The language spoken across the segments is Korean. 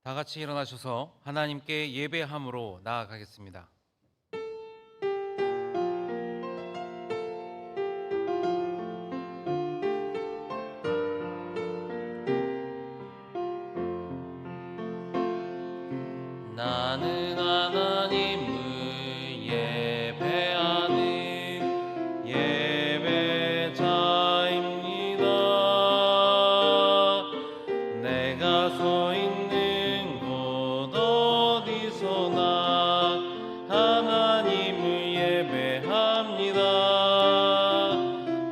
다 같이 일어나셔서 하나님께 예배함으로 나아가겠습니다. 나는 하나님을 예배하는 예배자입니다. 내가 서 있는 곳 어디서나 하나님을 예배합니다.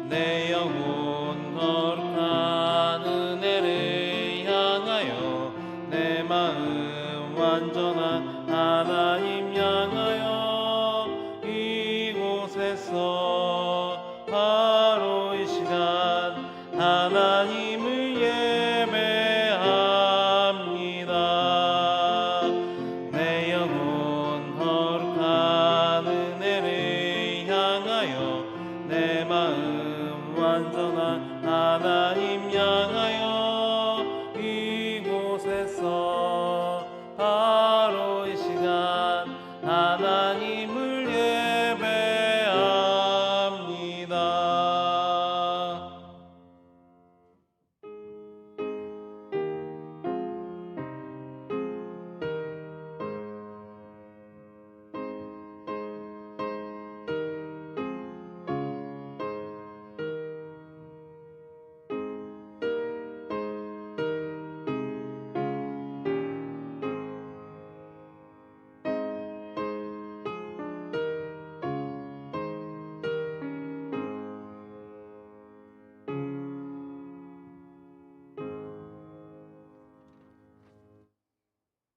내 영혼 거룩한 은혜를 향하여 내 마음 완전한 하나님 향하여 이곳에서 바로 이 시간 하나님을 예배합니다. 내 영혼 거룩한 은혜를 향하여 내 마음 완전한 하나님 향하여 이곳에서 바로 이 시간 하나님을 예배합니다.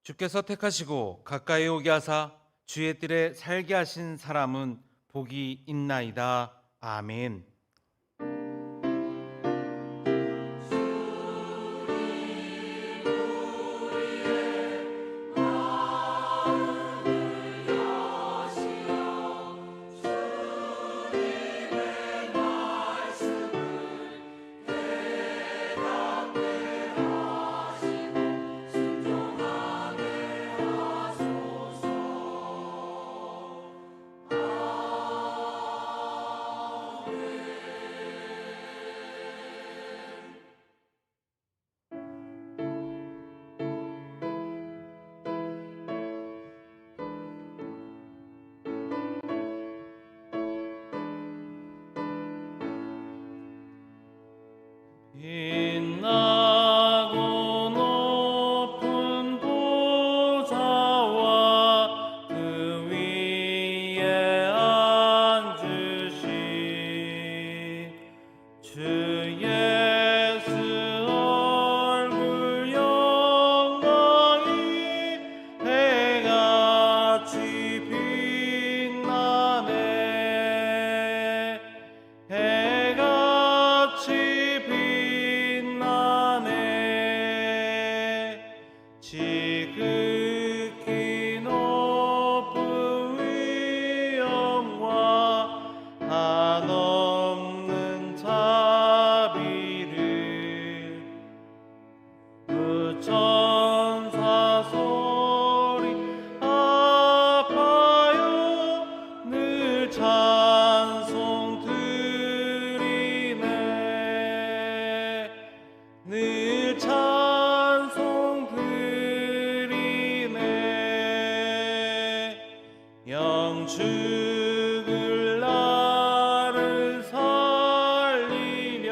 주께서 택하시고 가까이 오게 하사 주의 뜰에 살게 하신 사람은 복이 있나이다. 아멘. 빛나고 높은 보좌와 그 위에 앉으신 주 예수 얼굴 영광이 해같이 빛나네. 해같이 지극히 높은 위엄과 한없는 자비를 그 천사 소리 아파요 늘 찬송 드리네. 늘 찬송 영축을 나를 살리려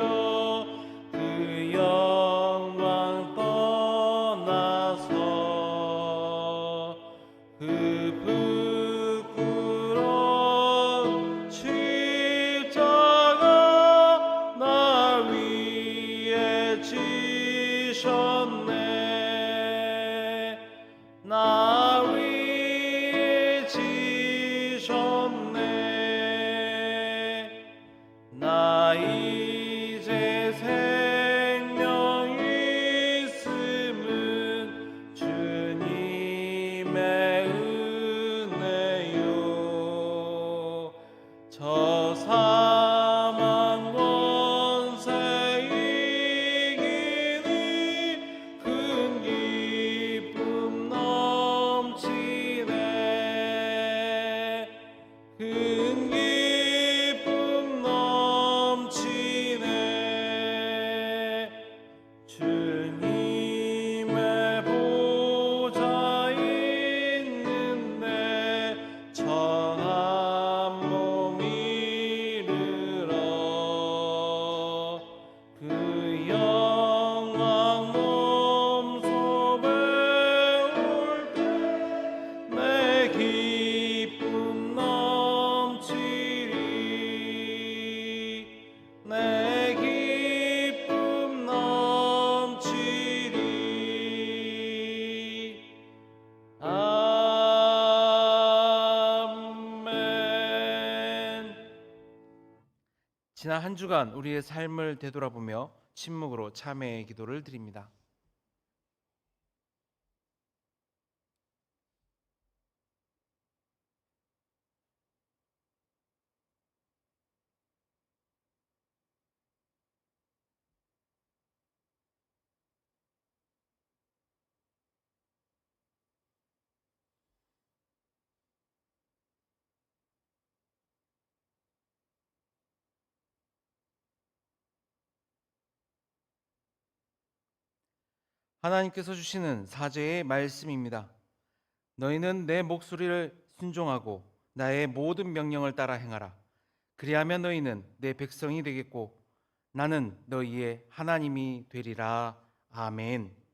그 영광 떠나서 그 부끄러운 십자가 나 위에 지셨네. 나 위에 지셨네. 나 이제 생명 있음은 주님의 은혜요. 저 사망 원세 이기니 큰 기쁨 지난 한 주간 우리의 삶을 되돌아보며 침묵으로 참회의 기도를 드립니다. 하나님께서 주시는 사제의 말씀입니다. 너희는 내 목소리를 순종하고 나의 모든 명령을 따라 행하라. 그리하면 너희는 내 백성이 되겠고 나는 너희의 하나님이 되리라. 아멘.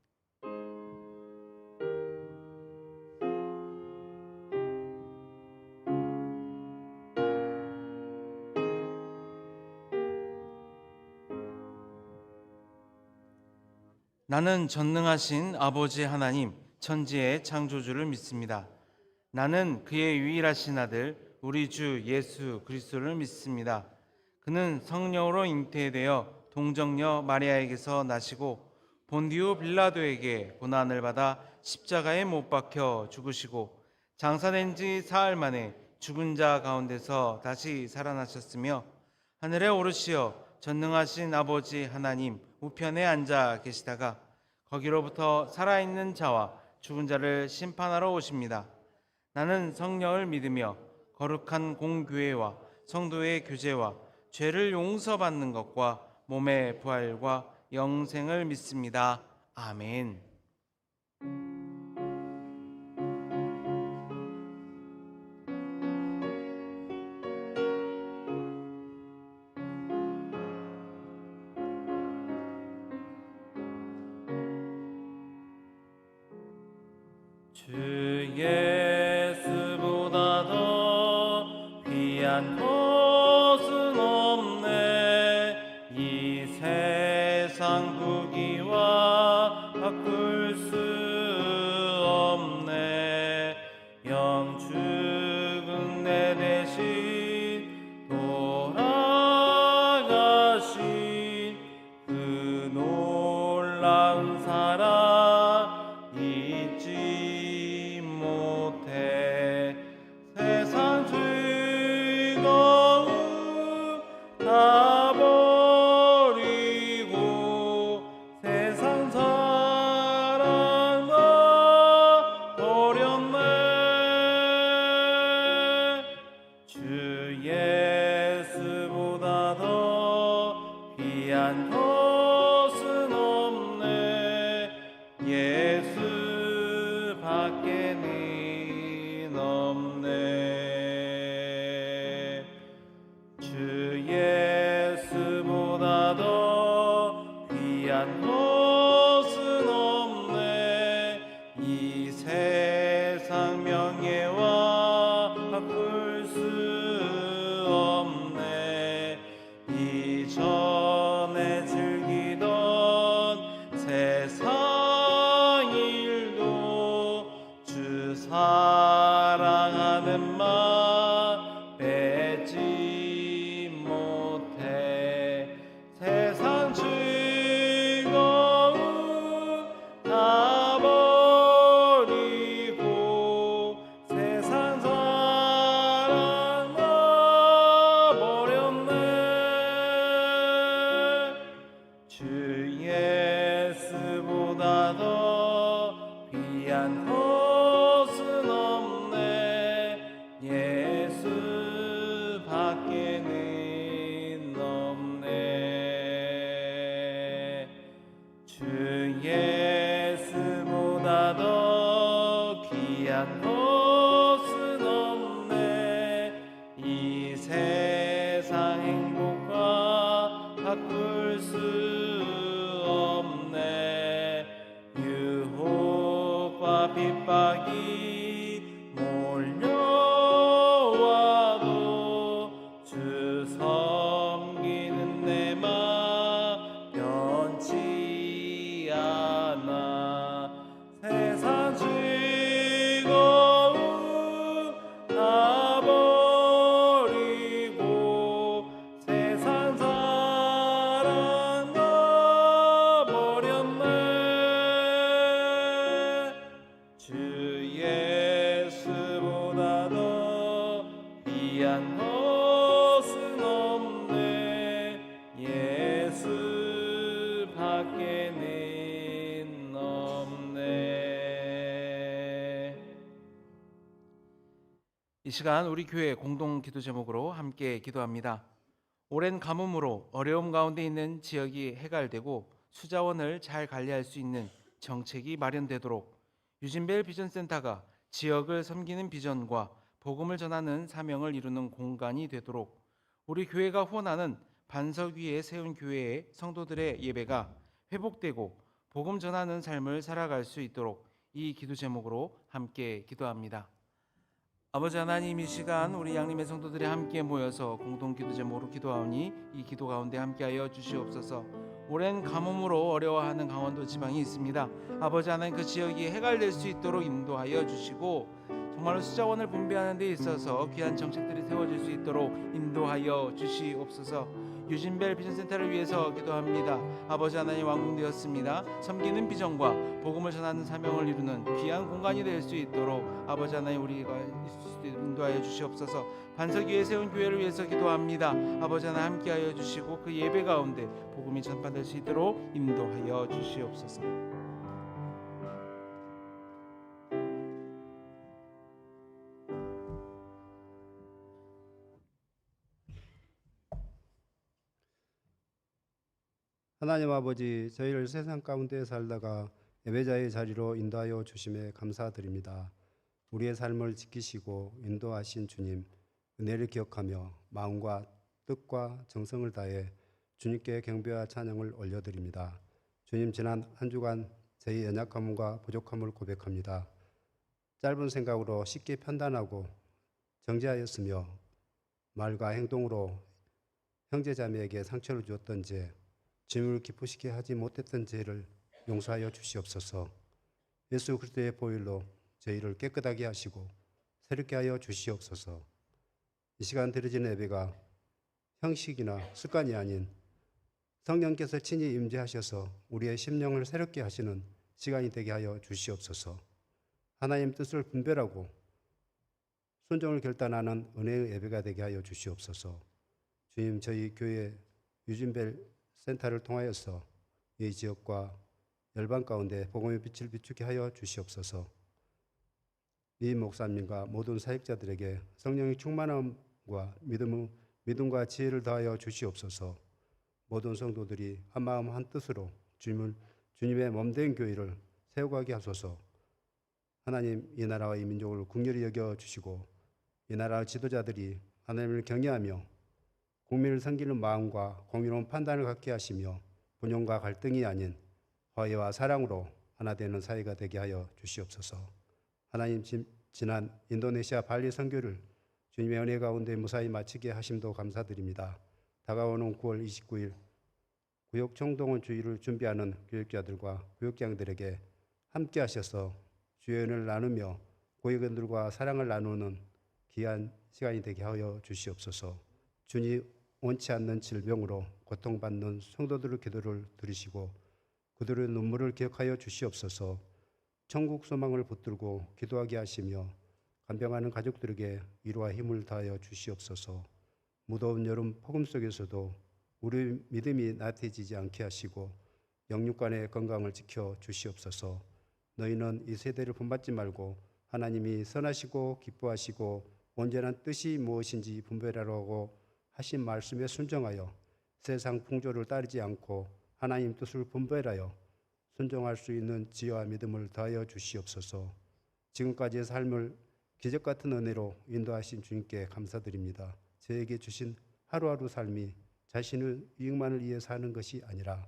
나는 전능하신 아버지 하나님, 천지의 창조주를 믿습니다. 나는 그의 유일하신 아들, 우리 주 예수 그리스도를 믿습니다. 그는 성령으로 잉태되어 동정녀 마리아에게서 나시고 본디오 빌라도에게 고난을 받아 십자가에 못 박혀 죽으시고 장사된 지 사흘 만에 죽은 자 가운데서 다시 살아나셨으며 하늘에 오르시어 전능하신 아버지 하나님 우편에 앉아 계시다가 거기로부터 살아있는 자와 죽은 자를 심판하러 오십니다. 나는 성령을 믿으며 거룩한 공교회와 성도의 교제와 죄를 용서받는 것과 몸의 부활과 영생을 믿습니다. 아멘. 주 예수보다 더 귀한 것은 없네. 이 세상 부귀와 바꿀 수 없네. 영축은 내 대신 돌아가신 그 놀라운 사랑 잊지 못해. 세상 즐거움 다 버리고 세상 사랑 다 버렸네. 주 예수보다 더 귀한 것은 없네. 예수 밖에는 없네. 주 예수보다 더 귀한 것은 없네. 이 세상 명예와 바꿀 수 없네. 이전에 즐기던 세상 일도 주 사랑하는 맘 빼지 못해. 세상 즐거움 다 버리고 세상 사랑 다 버렸네. 주 예수보다 더 귀한 것은 없네. 이 시간 우리 교회 공동 기도 제목으로 함께 기도합니다. 오랜 가뭄으로 어려움 가운데 있는 지역이 해갈되고 수자원을 잘 관리할 수 있는 정책이 마련되도록 유진벨 비전센터가 지역을 섬기는 비전과 복음을 전하는 사명을 이루는 공간이 되도록 우리 교회가 후원하는 반석 위에 세운 교회의 성도들의 예배가 회복되고 복음 전하는 삶을 살아갈 수 있도록 이 기도 제목으로 함께 기도합니다. 아버지 하나님, 이 시간 우리 양림의 성도들이 함께 모여서 공동 기도 제목으로 기도하오니 이 기도 가운데 함께하여 주시옵소서. 오랜 가뭄으로 어려워하는 강원도 지방이 있습니다. 아버지 하나님, 그 지역이 해갈될 수 있도록 인도하여 주시고 정말로 수자원을 분배하는 데 있어서 귀한 정책들이 세워질 수 있도록 인도하여 주시옵소서. 유진벨 비전센터를 위해서 기도합니다. 아버지 하나님, 완공되었습니다. 섬기는 비전과 복음을 전하는 사명을 이루는 귀한 공간이 될 수 있도록 아버지 하나님, 우리가 인도하여 주시옵소서. 반석 위에 세운 교회를 위해서 기도합니다. 아버지 하나님, 함께하여 주시고 그 예배 가운데 복음이 전파될 수 있도록 인도하여 주시옵소서. 하나님 아버지, 저희를 세상 가운데 살다가 예배자의 자리로 인도하여 주심에 감사드립니다. 우리의 삶을 지키시고 인도하신 주님, 은혜를 기억하며 마음과 뜻과 정성을 다해 주님께 경배와 찬양을 올려드립니다. 주님, 지난 한 주간 저희 연약함과 부족함을 고백합니다. 짧은 생각으로 쉽게 판단하고 정죄하였으며 말과 행동으로 형제자매에게 상처를 주었던 죄, 주님을 기쁘시게 하지 못했던 죄를 용서하여 주시옵소서. 예수 그리스도의 보혈로 저희를 깨끗하게 하시고 새롭게 하여 주시옵소서. 이 시간 드려지는 예배가 형식이나 습관이 아닌 성령께서 친히 임재하셔서 우리의 심령을 새롭게 하시는 시간이 되게 하여 주시옵소서. 하나님 뜻을 분별하고 순종을 결단하는 은혜의 예배가 되게 하여 주시옵소서. 주님, 저희 교회 유진벨 센터를 통하여서 이 지역과 열방 가운데 복음의 빛을 비추게 하여 주시옵소서. 이 목사님과 모든 사역자들에게 성령의 충만함과 믿음과 지혜를 더하여 주시옵소서. 모든 성도들이 한 마음 한 뜻으로 주님의 몸된 교회를 세워가게 하소서. 하나님, 이 나라와 이 민족을 긍휼히 여겨 주시고 이 나라 지도자들이 하나님을 경외하며 국민을 섬기는 마음과 공의로운 판단을 갖게 하시며 분열과 갈등이 아닌 화해와 사랑으로 하나 되는 사회가 되게 하여 주시옵소서. 하나님, 지난 인도네시아 발리 선교를 주님의 은혜 가운데 무사히 마치게 하심도 감사드립니다. 다가오는 9월 29일 구역 총동원 주의를 준비하는 교육자들과 교육장들에게 함께 하셔서 주의 은혜를 나누며 고역원들과 사랑을 나누는 귀한 시간이 되게 하여 주시옵소서. 주님, 원치 않는 질병으로 고통받는 성도들의 기도를 들으시고 그들의 눈물을 기억하여 주시옵소서. 천국 소망을 붙들고 기도하게 하시며 간병하는 가족들에게 위로와 힘을 다하여 주시옵소서. 무더운 여름 폭염 속에서도 우리 믿음이 나태해지지 않게 하시고 영육간의 건강을 지켜 주시옵소서. 너희는 이 세대를 본받지 말고 하나님이 선하시고 기뻐하시고 온전한 뜻이 무엇인지 분별하라고 하신 말씀에 순종하여 세상 풍조를 따르지 않고 하나님 뜻을 분별하여 순종할 수 있는 지혜와 믿음을 더하여 주시옵소서. 지금까지의 삶을 기적 같은 은혜로 인도하신 주님께 감사드립니다. 저에게 주신 하루하루 삶이 자신의 이익만을 위해 사는 것이 아니라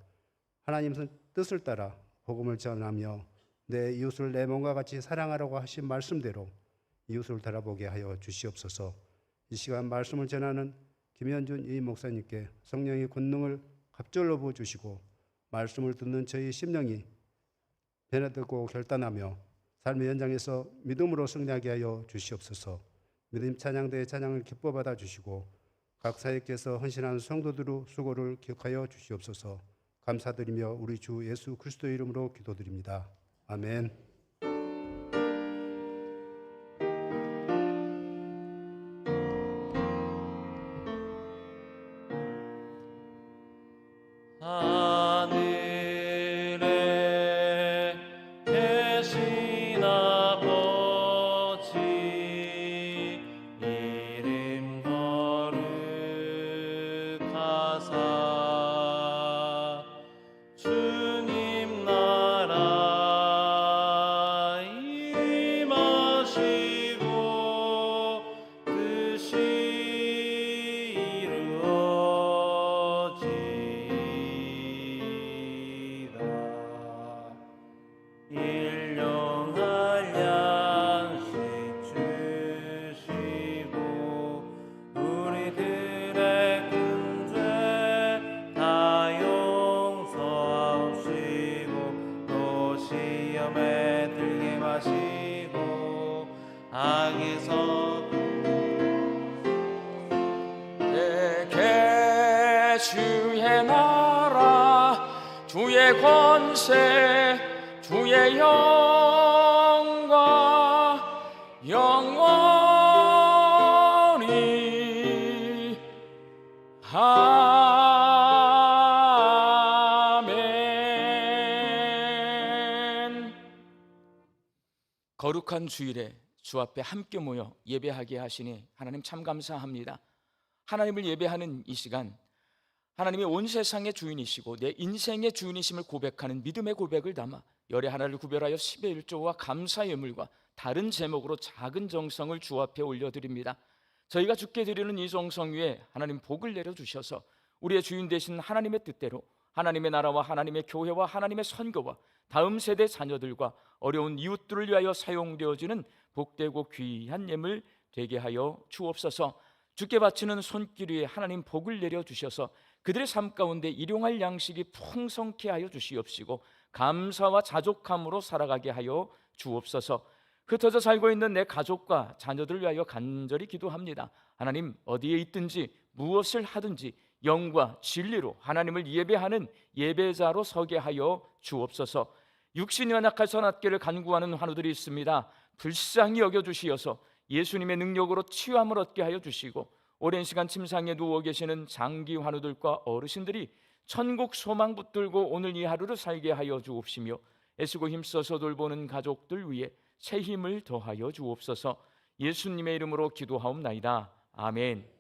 하나님 뜻을 따라 복음을 전하며 내 이웃을 내 몸과 같이 사랑하라고 하신 말씀대로 이웃을 돌아보게 하여 주시옵소서. 이 시간 말씀을 전하는 김현준 이 목사님께 성령의 권능을 갑절로 부어주시고 말씀을 듣는 저희 심령이 변화되고 결단하며 삶의 현장에서 믿음으로 승리하게 하여 주시옵소서. 믿음 찬양대의 찬양을 기뻐 받아 주시고 각 사역께서 헌신한 성도들의 수고를 기억하여 주시옵소서. 감사드리며 우리 주 예수 그리스도의 이름으로 기도드립니다. 아멘. 하늘에 계신 아버지 주의 나라 주의 권세 주의 영광 영원히 아멘. 거룩한 주일에 주 앞에 함께 모여 예배하게 하시니 하나님 참 감사합니다. 하나님을 예배하는 이 시간, 하나님이 온 세상의 주인이시고 내 인생의 주인이심을 고백하는 믿음의 고백을 담아 열의 하나를 구별하여 10의 1조와 감사의 예물과 다른 제목으로 작은 정성을 주 앞에 올려드립니다. 저희가 주께 드리는 이 정성 위에 하나님 복을 내려주셔서 우리의 주인 되신 하나님의 뜻대로 하나님의 나라와 하나님의 교회와 하나님의 선교와 다음 세대 자녀들과 어려운 이웃들을 위하여 사용되어지는 복되고 귀한 예물 되게 하여 주옵소서. 주께 바치는 손길 위에 하나님 복을 내려주셔서 그들의 삶 가운데 일용할 양식이 풍성케 하여 주시옵시고 감사와 자족함으로 살아가게 하여 주옵소서. 흩어져 살고 있는 내 가족과 자녀들을 위하여 간절히 기도합니다. 하나님, 어디에 있든지 무엇을 하든지 영과 진리로 하나님을 예배하는 예배자로 서게 하여 주옵소서. 육신이 연약해서 낫기를 간구하는 환우들이 있습니다. 불쌍히 여겨주시어서 예수님의 능력으로 치유함을 얻게 하여 주시고 오랜 시간 침상에 누워 계시는 장기 환우들과 어르신들이 천국 소망 붙들고 오늘 이 하루를 살게 하여 주옵시며 애쓰고 힘써서 돌보는 가족들 위해 새 힘을 더하여 주옵소서. 예수님의 이름으로 기도하옵나이다. 아멘.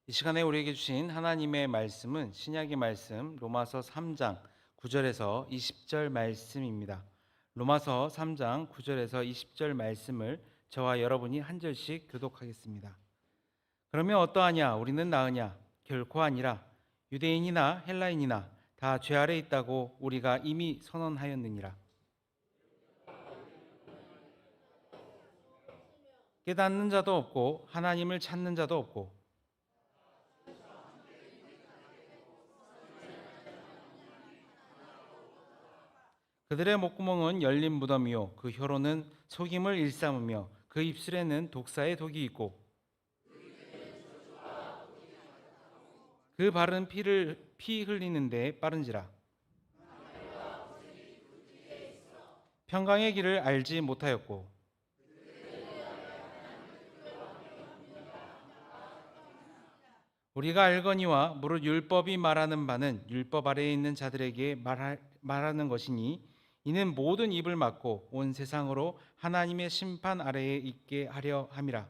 이 시간에 우리에게 주신 하나님의 말씀은 신약의 말씀 로마서 3장 9절에서 20절 말씀입니다. 로마서 3장 9절에서 20절 말씀을 저와 여러분이 한 절씩 교독하겠습니다. 그러면 어떠하냐? 우리는 나으냐? 결코 아니라. 유대인이나 헬라인이나 다 죄 아래 있다고 우리가 이미 선언하였느니라. 깨닫는 자도 없고 하나님을 찾는 자도 없고 그들의 목구멍은 열린 무덤이요 그 혀로는 속임을 일삼으며 그 입술에는 독사의 독이 있고 그 발은 피 흘리는데 빠른지라. 평강의 길을 알지 못하였고 우리가 알거니와 무릇 율법이 말하는 바는 율법 아래에 있는 자들에게 말하는 것이니 이는 모든 입을 막고 온 세상으로 하나님의 심판 아래에 있게 하려 함이라.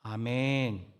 아멘.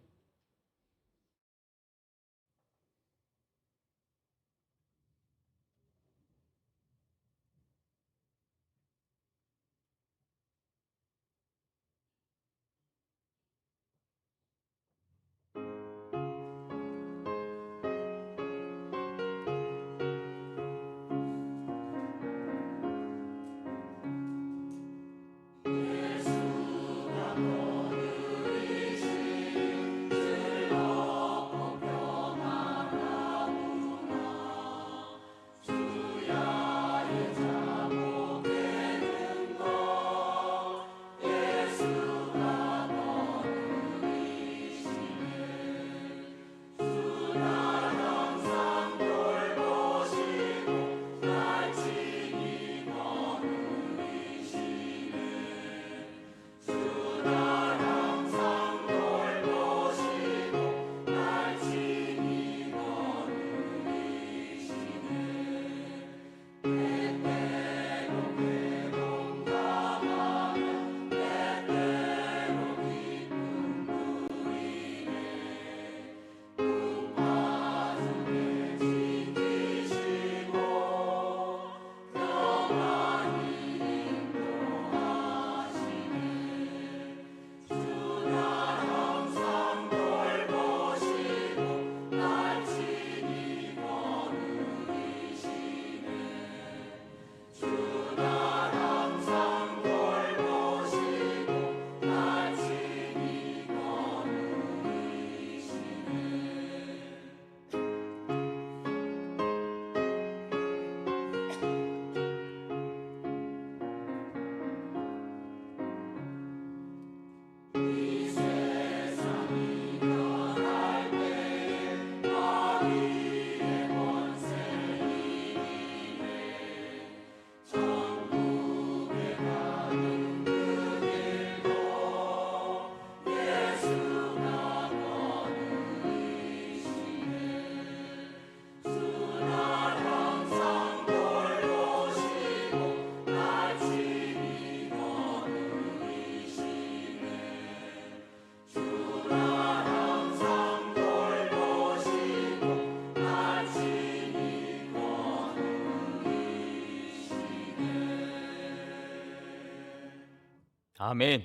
아멘.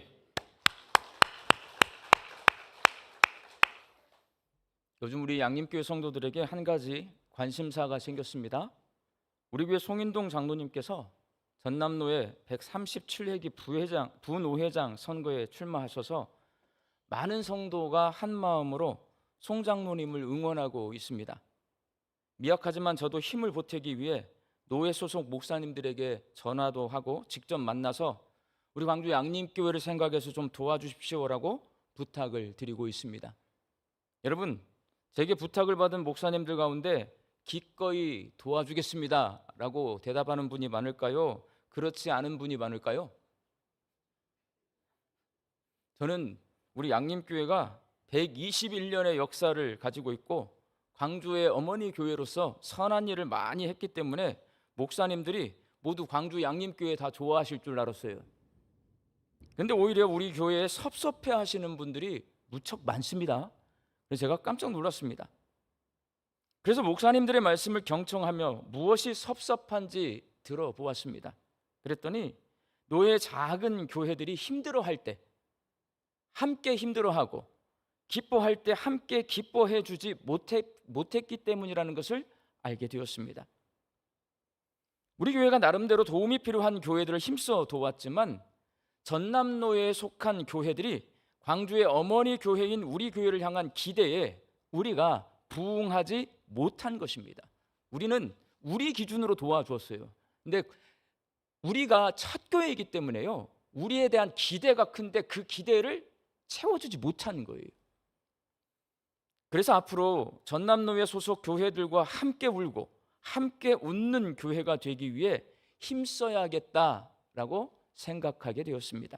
요즘 우리 양림교회 성도들에게 한 가지 관심사가 생겼습니다. 우리 교회 송인동 장로님께서 전남로의 137회기 부노회장 선거에 출마하셔서 많은 성도가 한 마음으로 송 장로님을 응원하고 있습니다. 미약하지만 저도 힘을 보태기 위해 노회 소속 목사님들에게 전화도 하고 직접 만나서 우리 광주 양림교회를 생각해서 좀 도와주십시오라고 부탁을 드리고 있습니다. 여러분, 제게 부탁을 받은 목사님들 가운데 기꺼이 도와주겠습니다 라고 대답하는 분이 많을까요? 그렇지 않은 분이 많을까요? 저는 우리 양림교회가 121년의 역사를 가지고 있고 광주의 어머니 교회로서 선한 일을 많이 했기 때문에 목사님들이 모두 광주 양림교회 다 좋아하실 줄 알았어요. 근데 오히려 우리 교회에 섭섭해 하시는 분들이 무척 많습니다. 그래서 제가 깜짝 놀랐습니다. 그래서 목사님들의 말씀을 경청하며 무엇이 섭섭한지 들어보았습니다. 그랬더니 노예 작은 교회들이 힘들어할 때 함께 힘들어하고 기뻐할 때 함께 기뻐해 주지 못했기 때문이라는 것을 알게 되었습니다. 우리 교회가 나름대로 도움이 필요한 교회들을 힘써 도왔지만 전남로에 속한 교회들이 광주의 어머니 교회인 우리 교회를 향한 기대에 우리가 부응하지 못한 것입니다. 우리는 우리 기준으로 도와주었어요. 근데 우리가 첫 교회이기 때문에요, 우리에 대한 기대가 큰데 그 기대를 채워주지 못한 거예요. 그래서 앞으로 전남로회 소속 교회들과 함께 울고 함께 웃는 교회가 되기 위해 힘써야겠다라고 생각하게 되었습니다.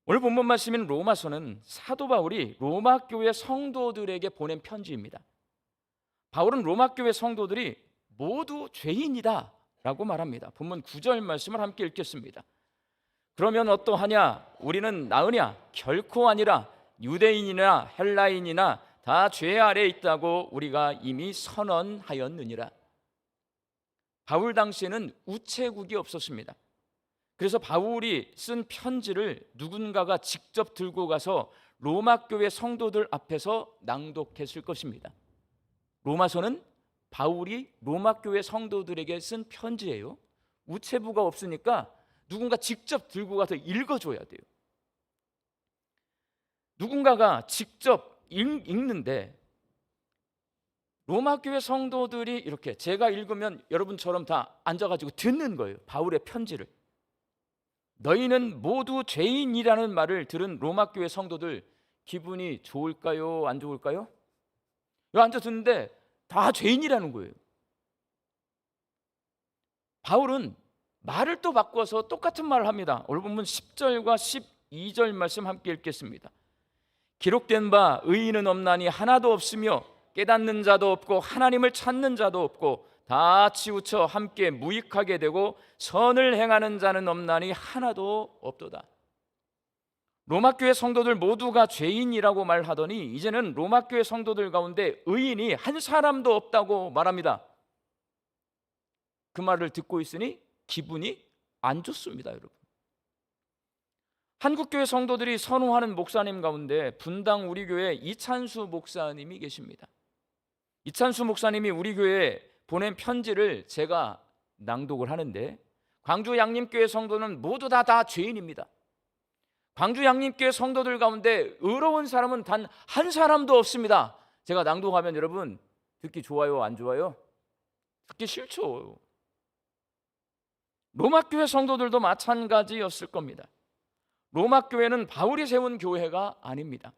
오늘 본문 말씀인 로마서는 사도 바울이 로마 교회 성도들에게 보낸 편지입니다. 바울은 로마 교회 성도들이 모두 죄인이다 라고 말합니다. 본문 9절 말씀을 함께 읽겠습니다. 그러면 어떠하냐? 우리는 나으냐? 결코 아니라 유대인이나 헬라인이나 다 죄 아래에 있다고 우리가 이미 선언하였느니라. 바울 당시에는 우체국이 없었습니다. 그래서 바울이 쓴 편지를 누군가가 직접 들고 가서 로마 교회 성도들 앞에서 낭독했을 것입니다. 로마서는 바울이 로마 교회 성도들에게 쓴 편지예요. 우체부가 없으니까 누군가 직접 들고 가서 읽어줘야 돼요. 누군가가 직접 읽는데 로마 교회 성도들이 이렇게 제가 읽으면 여러분처럼 다 앉아가지고 듣는 거예요. 바울의 편지를. 너희는 모두 죄인이라는 말을 들은 로마 교회 성도들 기분이 좋을까요? 안 좋을까요? 여기 앉아 듣는데 다 죄인이라는 거예요. 바울은 말을 또 바꿔서 똑같은 말을 합니다. 오늘 본문 10절과 12절 말씀 함께 읽겠습니다. 기록된 바 의인은 없나니 하나도 없으며 깨닫는 자도 없고 하나님을 찾는 자도 없고 다 치우쳐 함께 무익하게 되고 선을 행하는 자는 없나니 하나도 없도다. 로마 교회 성도들 모두가 죄인이라고 말하더니 이제는 로마 교회 성도들 가운데 의인이 한 사람도 없다고 말합니다. 그 말을 듣고 있으니 기분이 안 좋습니다, 여러분. 한국교회 성도들이 선호하는 목사님 가운데 분당 우리 교회 이찬수 목사님이 계십니다. 이찬수 목사님이 우리 교회에 보낸 편지를 제가 낭독을 하는데 광주 양림교회 성도는 모두 다 죄인입니다. 광주 양림교회 성도들 가운데 의로운 사람은 단 한 사람도 없습니다. 제가 낭독하면 여러분 듣기 좋아요, 안 좋아요? 듣기 싫죠. 로마 교회 성도들도 마찬가지였을 겁니다. 로마 교회는 바울이 세운 교회가 아닙니다.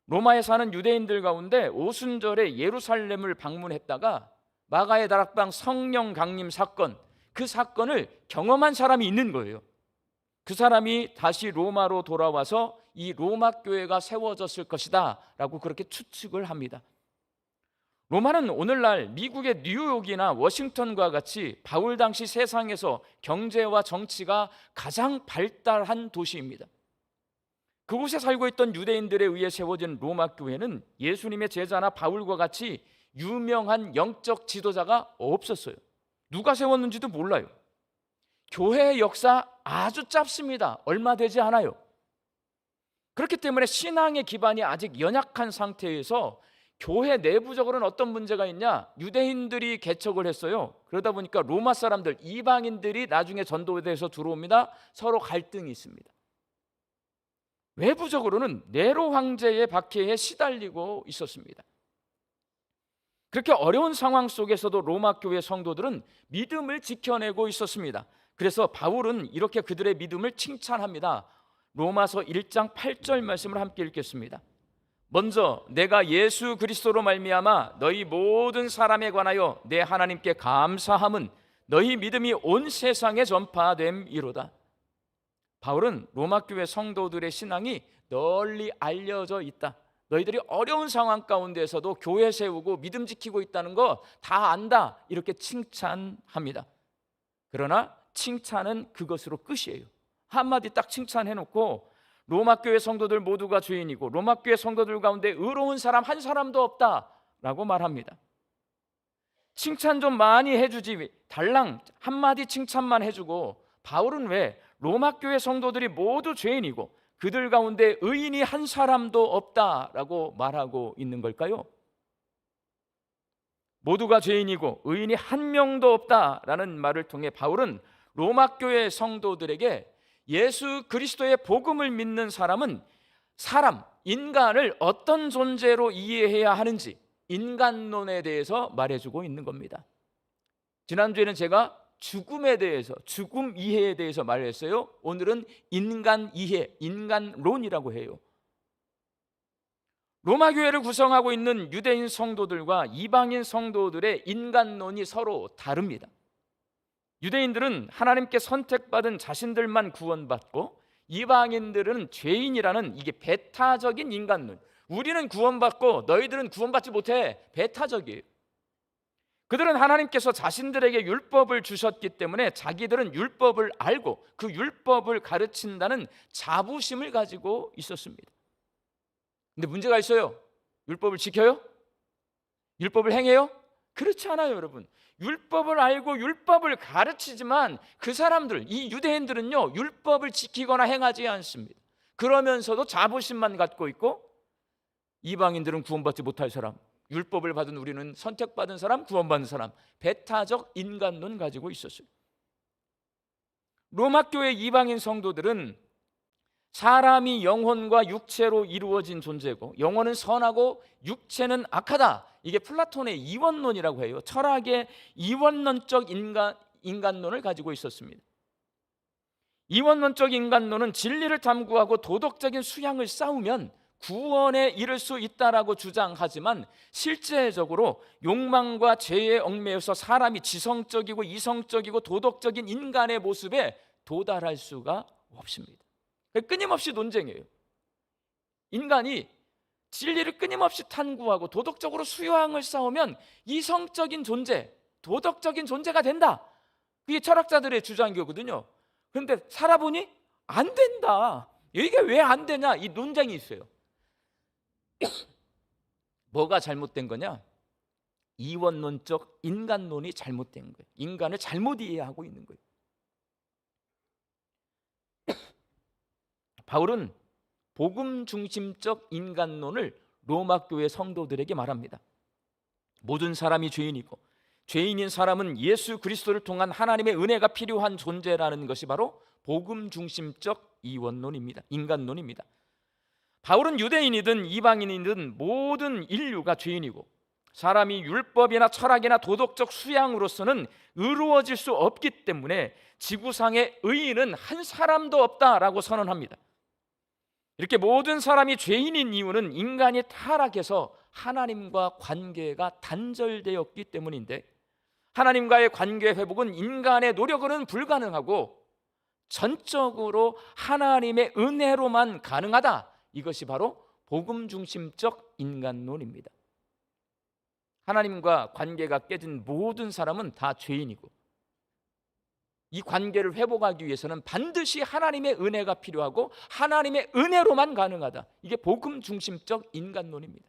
로마에 사는 유대인들 가운데 오순절에 예루살렘을 방문했다가 마가의 다락방 성령 강림 사건, 그 사건을 경험한 사람이 있는 거예요. 그 사람이 다시 로마로 돌아와서 이 로마 교회가 세워졌을 것이다 라고 그렇게 추측을 합니다. 로마는 오늘날 미국의 뉴욕이나 워싱턴과 같이 바울 당시 세상에서 경제와 정치가 가장 발달한 도시입니다. 그곳에 살고 있던 유대인들에 의해 세워진 로마 교회는 예수님의 제자나 바울과 같이 유명한 영적 지도자가 없었어요. 누가 세웠는지도 몰라요. 교회의 역사 아주 짧습니다. 얼마 되지 않아요. 그렇기 때문에 신앙의 기반이 아직 연약한 상태에서 교회 내부적으로는 어떤 문제가 있냐? 유대인들이 개척을 했어요. 그러다 보니까 로마 사람들, 이방인들이 나중에 전도돼서 들어옵니다. 서로 갈등이 있습니다. 외부적으로는 네로 황제의 박해에 시달리고 있었습니다. 그렇게 어려운 상황 속에서도 로마 교회 성도들은 믿음을 지켜내고 있었습니다. 그래서 바울은 이렇게 그들의 믿음을 칭찬합니다. 로마서 1장 8절 말씀을 함께 읽겠습니다. 먼저 내가 예수 그리스도로 말미암아 너희 모든 사람에 관하여 내 하나님께 감사함은 너희 믿음이 온 세상에 전파됨이로다. 바울은 로마 교회 성도들의 신앙이 널리 알려져 있다. 너희들이 어려운 상황 가운데서도 교회 세우고 믿음 지키고 있다는 거 다 안다. 이렇게 칭찬합니다. 그러나 칭찬은 그것으로 끝이에요. 한마디 딱 칭찬해놓고 로마 교회 성도들 모두가 죄인이고 로마 교회 성도들 가운데 의로운 사람 한 사람도 없다라고 말합니다. 칭찬 좀 많이 해주지 달랑 한마디 칭찬만 해주고 바울은 왜 로마 교회 성도들이 모두 죄인이고 그들 가운데 의인이 한 사람도 없다라고 말하고 있는 걸까요? 모두가 죄인이고 의인이 한 명도 없다라는 말을 통해 바울은 로마 교회 성도들에게 예수 그리스도의 복음을 믿는 사람은 인간을 어떤 존재로 이해해야 하는지 인간론에 대해서 말해주고 있는 겁니다. 지난주에는 제가 죽음에 대해서, 죽음 이해에 대해서 말했어요. 오늘은 인간 이해, 인간론이라고 해요. 로마 교회를 구성하고 있는 유대인 성도들과 이방인 성도들의 인간론이 서로 다릅니다. 유대인들은 하나님께 선택받은 자신들만 구원받고 이방인들은 죄인이라는 이게 배타적인 인간론. 우리는 구원받고 너희들은 구원받지 못해. 배타적이에요. 그들은 하나님께서 자신들에게 율법을 주셨기 때문에 자기들은 율법을 알고 그 율법을 가르친다는 자부심을 가지고 있었습니다. 근데 문제가 있어요. 율법을 지켜요? 율법을 행해요? 그렇지 않아요, 여러분. 율법을 알고 율법을 가르치지만 그 사람들, 이 유대인들은요, 율법을 지키거나 행하지 않습니다. 그러면서도 자부심만 갖고 있고 이방인들은 구원받지 못할 사람, 율법을 받은 우리는 선택받은 사람, 구원받은 사람, 배타적 인간론 가지고 있었어요. 로마 교회 이방인 성도들은 사람이 영혼과 육체로 이루어진 존재고 영혼은 선하고 육체는 악하다. 이게 플라톤의 이원론이라고 해요. 철학의 이원론적 인간론을 가지고 있었습니다. 이원론적 인간론은 진리를 탐구하고 도덕적인 수양을 쌓으면 구원에 이를 수 있다라고 주장하지만 실제적으로 욕망과 죄에 얽매여서 사람이 지성적이고 이성적이고 도덕적인 인간의 모습에 도달할 수가 없습니다. 끊임없이 논쟁이에요. 인간이 진리를 끊임없이 탐구하고 도덕적으로 수양을 쌓으면 이성적인 존재, 도덕적인 존재가 된다. 그게 철학자들의 주장이거든요. 그런데 살아보니 안 된다. 이게 왜 안 되냐? 이 논쟁이 있어요. 뭐가 잘못된 거냐? 이원론적 인간론이 잘못된 거예요. 인간을 잘못 이해하고 있는 거예요. 바울은 복음 중심적 인간론을 로마 교회 성도들에게 말합니다. 모든 사람이 죄인이고 죄인인 사람은 예수 그리스도를 통한 하나님의 은혜가 필요한 존재라는 것이 바로 복음 중심적 이원론입니다. 인간론입니다. 바울은 유대인이든 이방인이든 모든 인류가 죄인이고 사람이 율법이나 철학이나 도덕적 수양으로서는 의로워질 수 없기 때문에 지구상의 의인은 한 사람도 없다라고 선언합니다. 이렇게 모든 사람이 죄인인 이유는 인간이 타락해서 하나님과 관계가 단절되었기 때문인데 하나님과의 관계 회복은 인간의 노력으로는 불가능하고 전적으로 하나님의 은혜로만 가능하다. 이것이 바로 복음 중심적 인간론입니다. 하나님과 관계가 깨진 모든 사람은 다 죄인이고 이 관계를 회복하기 위해서는 반드시 하나님의 은혜가 필요하고 하나님의 은혜로만 가능하다. 이게 복음 중심적 인간론입니다.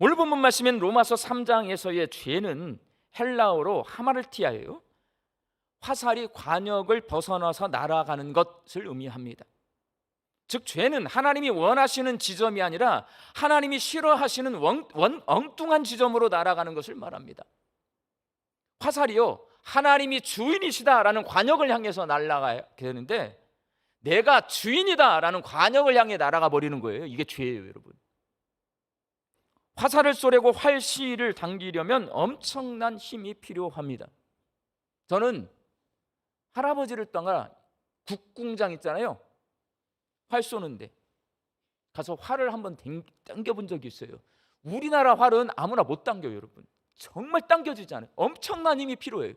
오늘 본문 말씀인 로마서 3장에서의 죄는 헬라어로 하마르티아예요. 화살이 관역을 벗어나서 날아가는 것을 의미합니다. 즉 죄는 하나님이 원하시는 지점이 아니라 하나님이 싫어하시는 엉뚱한 지점으로 날아가는 것을 말합니다. 화살이요, 하나님이 주인이시다라는 관역을 향해서 날아가야 되는데 내가 주인이다라는 관역을 향해 날아가 버리는 거예요. 이게 죄예요, 여러분. 화살을 쏘려고 활시를 당기려면 엄청난 힘이 필요합니다. 저는 할아버지를 따라 국궁장 있잖아요, 활 쏘는데 가서 활을 한번 당겨본 적이 있어요. 우리나라 활은 아무나 못 당겨요, 여러분. 정말 당겨지지 않아요. 엄청난 힘이 필요해요.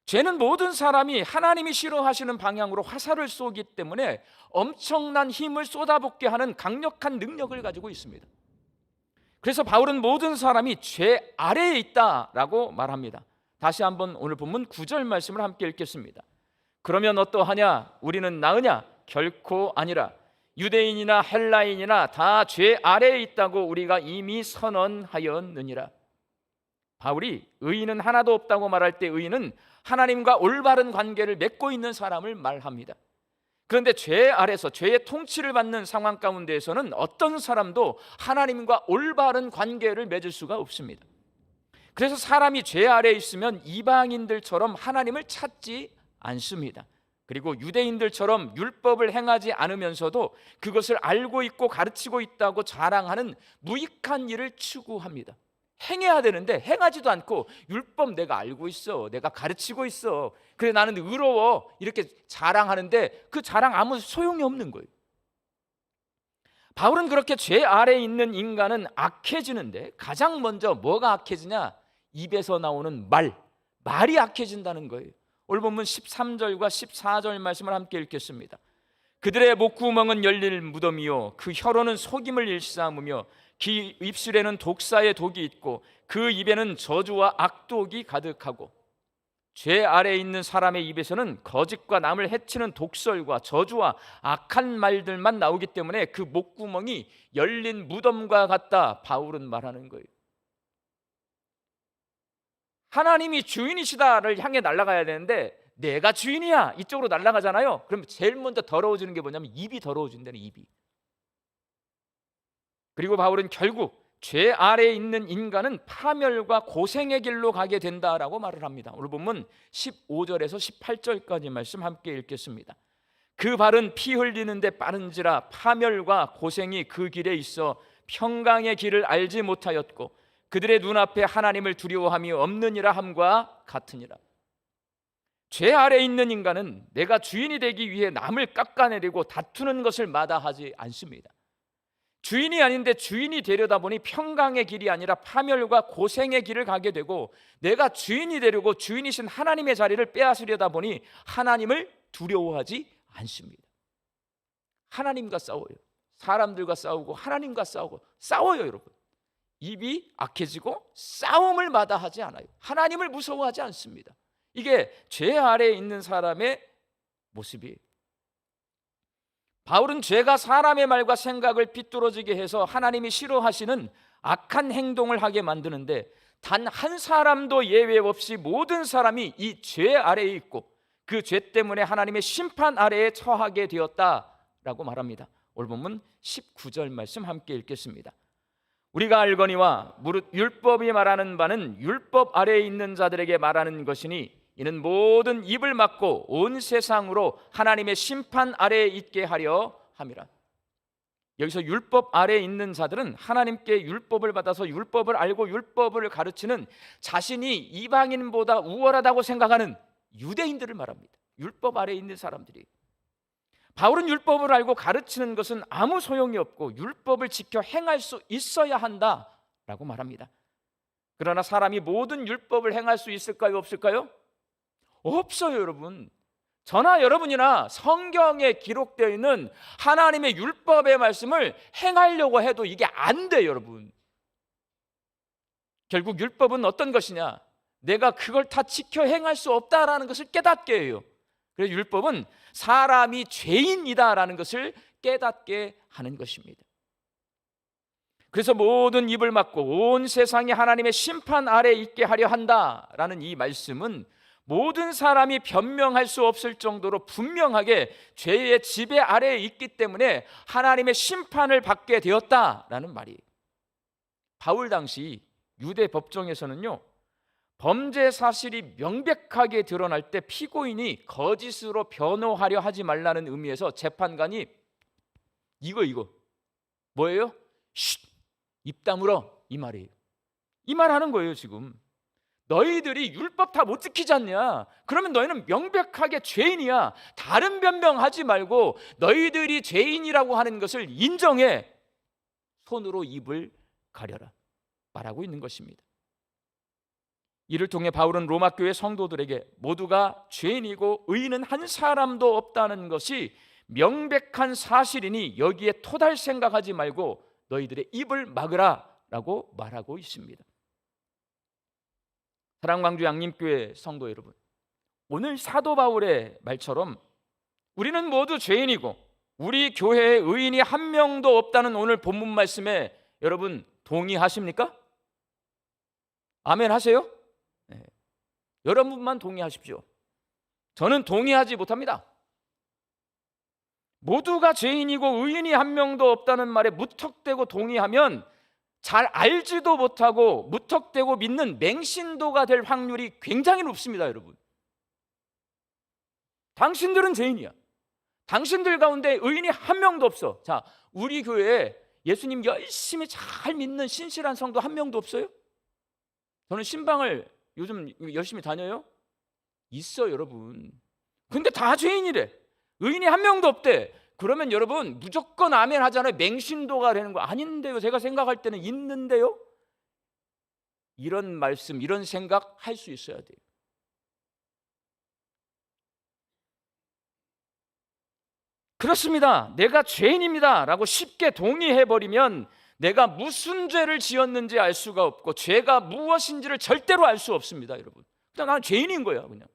죄는 모든 사람이 하나님이 싫어하시는 방향으로 화살을 쏘기 때문에 엄청난 힘을 쏟아붓게 하는 강력한 능력을 가지고 있습니다. 그래서 바울은 모든 사람이 죄 아래에 있다라고 말합니다. 다시 한번 오늘 본문 9절 말씀을 함께 읽겠습니다. 그러면 어떠하냐? 우리는 나으냐? 결코 아니라 유대인이나 헬라인이나 다 죄 아래에 있다고 우리가 이미 선언하였느니라. 바울이 의인은 하나도 없다고 말할 때 의인은 하나님과 올바른 관계를 맺고 있는 사람을 말합니다. 그런데 죄 아래서 죄의 통치를 받는 상황 가운데에서는 어떤 사람도 하나님과 올바른 관계를 맺을 수가 없습니다. 그래서 사람이 죄 아래에 있으면 이방인들처럼 하나님을 찾지 않습니다. 그리고 유대인들처럼 율법을 행하지 않으면서도 그것을 알고 있고 가르치고 있다고 자랑하는 무익한 일을 추구합니다. 행해야 되는데 행하지도 않고 율법 내가 알고 있어, 내가 가르치고 있어, 그래 나는 의로워, 이렇게 자랑하는데 그 자랑 아무 소용이 없는 거예요. 바울은 그렇게 죄 아래에 있는 인간은 악해지는데 가장 먼저 뭐가 악해지냐? 입에서 나오는 말이 악해진다는 거예요. 오늘 본문 13절과 14절 말씀을 함께 읽겠습니다. 그들의 목구멍은 열릴 무덤이요 그 혀로는 속임을 일삼으며 그 입술에는 독사의 독이 있고 그 입에는 저주와 악독이 가득하고. 죄 아래에 있는 사람의 입에서는 거짓과 남을 해치는 독설과 저주와 악한 말들만 나오기 때문에 그 목구멍이 열린 무덤과 같다, 바울은 말하는 거예요. 하나님이 주인이시다를 향해 날아가야 되는데 내가 주인이야 이쪽으로 날아가잖아요. 그럼 제일 먼저 더러워지는 게 뭐냐면 입이 더러워진다는, 입이. 그리고 바울은 결국 죄 아래에 있는 인간은 파멸과 고생의 길로 가게 된다라고 말을 합니다. 오늘 보면 15절에서 18절까지 말씀 함께 읽겠습니다. 그 발은 피 흘리는데 빠른지라 파멸과 고생이 그 길에 있어 평강의 길을 알지 못하였고 그들의 눈앞에 하나님을 두려워함이 없느니라 함과 같으니라. 죄 아래에 있는 인간은 내가 주인이 되기 위해 남을 깎아내리고 다투는 것을 마다하지 않습니다. 주인이 아닌데 주인이 되려다 보니 평강의 길이 아니라 파멸과 고생의 길을 가게 되고, 내가 주인이 되려고 주인이신 하나님의 자리를 빼앗으려다 보니 하나님을 두려워하지 않습니다. 하나님과 싸워요. 사람들과 싸우고 하나님과 싸워요, 여러분. 입이 악해지고 싸움을 마다하지 않아요. 하나님을 무서워하지 않습니다. 이게 죄 아래에 있는 사람의 모습이에요. 바울은 죄가 사람의 말과 생각을 삐뚤어지게 해서 하나님이 싫어하시는 악한 행동을 하게 만드는데 단 한 사람도 예외 없이 모든 사람이 이 죄 아래에 있고 그 죄 때문에 하나님의 심판 아래에 처하게 되었다라고 말합니다. 오늘 본문 19절 말씀 함께 읽겠습니다. 우리가 알거니와 무릇 율법이 말하는 바는 율법 아래에 있는 자들에게 말하는 것이니 이는 모든 입을 막고 온 세상으로 하나님의 심판 아래에 있게 하려 함이라. 여기서 율법 아래에 있는 자들은 하나님께 율법을 받아서 율법을 알고 율법을 가르치는 자신이 이방인보다 우월하다고 생각하는 유대인들을 말합니다. 율법 아래에 있는 사람들이. 바울은 율법을 알고 가르치는 것은 아무 소용이 없고 율법을 지켜 행할 수 있어야 한다라고 말합니다. 그러나 사람이 모든 율법을 행할 수 있을까요, 없을까요? 없어요, 여러분. 저나 여러분이나 성경에 기록되어 있는 하나님의 율법의 말씀을 행하려고 해도 이게 안 돼요, 여러분. 결국 율법은 어떤 것이냐? 내가 그걸 다 지켜 행할 수 없다라는 것을 깨닫게 해요. 그래서 율법은 사람이 죄인이다라는 것을 깨닫게 하는 것입니다. 그래서 모든 입을 막고 온 세상이 하나님의 심판 아래에 있게 하려 한다라는 이 말씀은 모든 사람이 변명할 수 없을 정도로 분명하게 죄의 지배 아래에 있기 때문에 하나님의 심판을 받게 되었다라는 말이에요. 바울 당시 유대 법정에서는요, 범죄 사실이 명백하게 드러날 때 피고인이 거짓으로 변호하려 하지 말라는 의미에서 재판관이 이거 뭐예요? 쉿! 입 다물어, 이 말이에요. 이 말 하는 거예요. 지금 너희들이 율법 다 못 지키지 않냐? 그러면 너희는 명백하게 죄인이야. 다른 변명하지 말고 너희들이 죄인이라고 하는 것을 인정해. 손으로 입을 가려라 말하고 있는 것입니다. 이를 통해 바울은 로마 교회 성도들에게 모두가 죄인이고 의인은 한 사람도 없다는 것이 명백한 사실이니 여기에 토달 생각하지 말고 너희들의 입을 막으라 라고 말하고 있습니다. 사랑광주 양림교회 성도 여러분, 오늘 사도 바울의 말처럼 우리는 모두 죄인이고 우리 교회에 의인이 한 명도 없다는 오늘 본문 말씀에 여러분 동의하십니까? 아멘 하세요? 네. 여러분만 동의하십시오. 저는 동의하지 못합니다. 모두가 죄인이고 의인이 한 명도 없다는 말에 무턱대고 동의하면 잘 알지도 못하고 무턱대고 믿는 맹신도가 될 확률이 굉장히 높습니다. 여러분, 당신들은 죄인이야. 당신들 가운데 의인이 한 명도 없어. 자, 우리 교회에 예수님 열심히 잘 믿는 신실한 성도 한 명도 없어요? 저는 신방을 요즘 열심히 다녀요? 있어 여러분. 근데 다 죄인이래. 의인이 한 명도 없대. 그러면 여러분 무조건 아멘 하잖아요. 맹신도가 되는 거 아닌데요. 제가 생각할 때는 있는데요. 이런 말씀, 이런 생각 할 수 있어야 돼요. 그렇습니다. 내가 죄인입니다 라고 쉽게 동의해버리면 내가 무슨 죄를 지었는지 알 수가 없고 죄가 무엇인지를 절대로 알 수 없습니다. 여러분, 그냥 나는 죄인인 거야. 그냥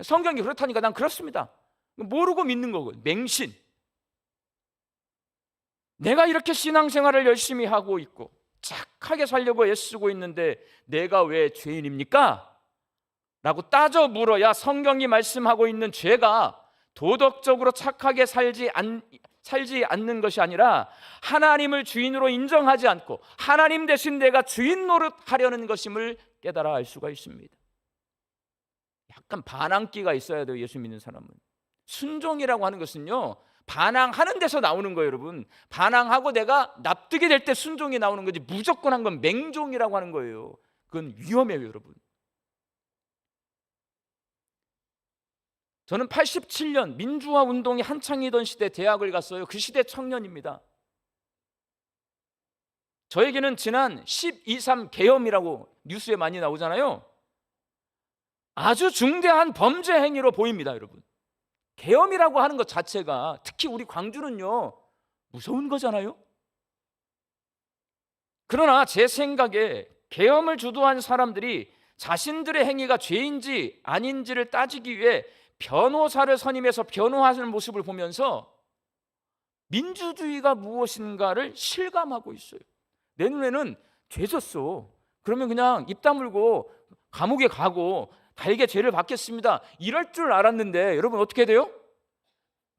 성경이 그렇다니까 난 그렇습니다. 모르고 믿는 거고. 맹신. 내가 이렇게 신앙생활을 열심히 하고 있고 착하게 살려고 애쓰고 있는데 내가 왜 죄인입니까? 라고 따져 물어야 성경이 말씀하고 있는 죄가 도덕적으로 착하게 살지 않는 것이 아니라 하나님을 주인으로 인정하지 않고 하나님 대신 내가 주인 노릇하려는 것임을 깨달아 알 수가 있습니다. 약간 반항기가 있어야 돼요. 예수 믿는 사람은. 순종이라고 하는 것은요, 반항하는 데서 나오는 거예요. 여러분, 반항하고 내가 납득이 될 때 순종이 나오는 거지 무조건 한 건 맹종이라고 하는 거예요. 그건 위험해요. 여러분, 저는 87년 민주화 운동이 한창이던 시대 대학을 갔어요. 그 시대 청년입니다. 저에게는 지난 12.3 계엄이라고 뉴스에 많이 나오잖아요. 아주 중대한 범죄 행위로 보입니다. 여러분, 계엄이라고 하는 것 자체가, 특히 우리 광주는요 무서운 거잖아요. 그러나 제 생각에 계엄을 주도한 사람들이 자신들의 행위가 죄인지 아닌지를 따지기 위해 변호사를 선임해서 변호하는 모습을 보면서 민주주의가 무엇인가를 실감하고 있어요. 내 눈에는 죄졌어. 그러면 그냥 입 다물고 감옥에 가고 달게 죄를 받겠습니다. 이럴 줄 알았는데 여러분 어떻게 돼요?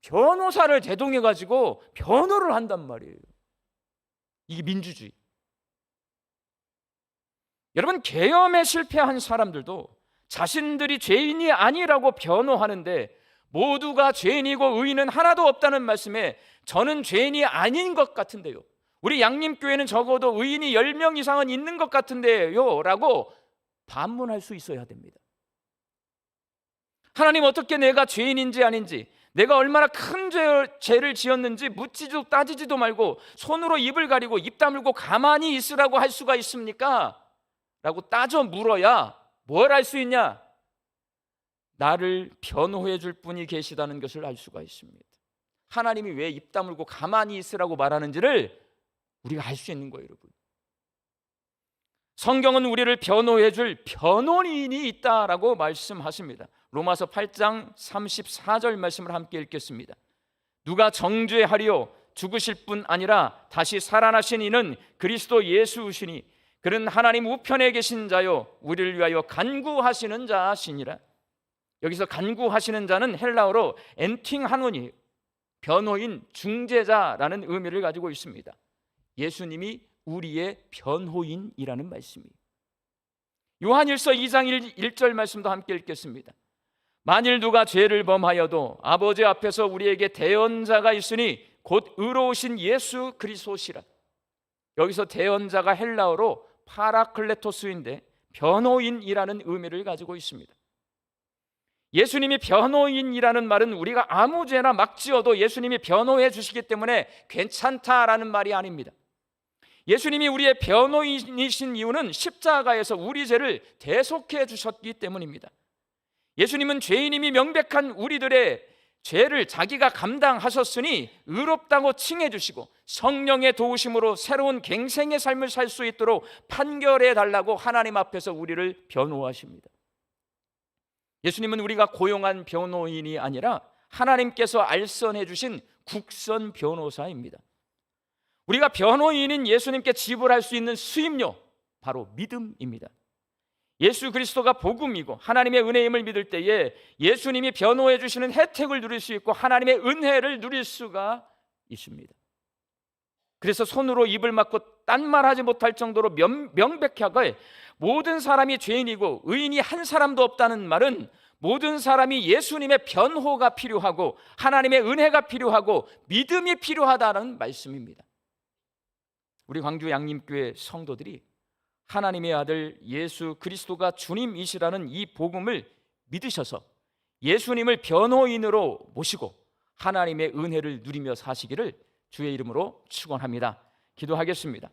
변호사를 대동해가지고 변호를 한단 말이에요. 이게 민주주의. 여러분, 계엄에 실패한 사람들도 자신들이 죄인이 아니라고 변호하는데 모두가 죄인이고 의인은 하나도 없다는 말씀에 저는 죄인이 아닌 것 같은데요, 우리 양림교회는 적어도 의인이 10명 이상은 있는 것 같은데요 라고 반문할 수 있어야 됩니다. 하나님, 어떻게 내가 죄인인지 아닌지, 내가 얼마나 큰 죄를 지었는지 묻지도 따지지도 말고 손으로 입을 가리고 입 다물고 가만히 있으라고 할 수가 있습니까? 라고 따져 물어야 뭘 알 수 있냐? 나를 변호해 줄 분이 계시다는 것을 알 수가 있습니다. 하나님이 왜 입 다물고 가만히 있으라고 말하는지를 우리가 알 수 있는 거예요. 여러분, 성경은 우리를 변호해 줄 변호인이 있다라고 말씀하십니다. 로마서 8장 34절 말씀을 함께 읽겠습니다. 누가 정죄하리요? 죽으실 뿐 아니라 다시 살아나신 이는 그리스도 예수시니 그는 하나님 우편에 계신 자요 우리를 위하여 간구하시는 자시니라. 여기서 간구하시는 자는 헬라어로 엔팅하논이에요. 변호인, 중재자라는 의미를 가지고 있습니다. 예수님이 우리의 변호인이라는 말씀이에요. 요한일서 2장 1절 말씀도 함께 읽겠습니다. 만일 누가 죄를 범하여도 아버지 앞에서 우리에게 대언자가 있으니 곧 의로우신 예수 그리스도시라. 여기서 대언자가 헬라어로 파라클레토스인데 변호인이라는 의미를 가지고 있습니다. 예수님이 변호인이라는 말은 우리가 아무 죄나 막 지어도 예수님이 변호해 주시기 때문에 괜찮다라는 말이 아닙니다. 예수님이 우리의 변호인이신 이유는 십자가에서 우리 죄를 대속해 주셨기 때문입니다. 예수님은 죄인임이 명백한 우리들의 죄를 자기가 감당하셨으니 의롭다고 칭해 주시고 성령의 도우심으로 새로운 갱생의 삶을 살 수 있도록 판결해 달라고 하나님 앞에서 우리를 변호하십니다. 예수님은 우리가 고용한 변호인이 아니라 하나님께서 알선해 주신 국선 변호사입니다. 우리가 변호인인 예수님께 지불할 수 있는 수임료, 바로 믿음입니다. 예수 그리스도가 복음이고 하나님의 은혜임을 믿을 때에 예수님이 변호해 주시는 혜택을 누릴 수 있고 하나님의 은혜를 누릴 수가 있습니다. 그래서 손으로 입을 막고 딴말하지 못할 정도로 명백하게 모든 사람이 죄인이고 의인이 한 사람도 없다는 말은 모든 사람이 예수님의 변호가 필요하고 하나님의 은혜가 필요하고 믿음이 필요하다는 말씀입니다. 우리 광주 양림교회 성도들이 하나님의 아들 예수 그리스도가 주님이시라는 이 복음을 믿으셔서 예수님을 변호인으로 모시고 하나님의 은혜를 누리며 사시기를 주의 이름으로 축원합니다. 기도하겠습니다.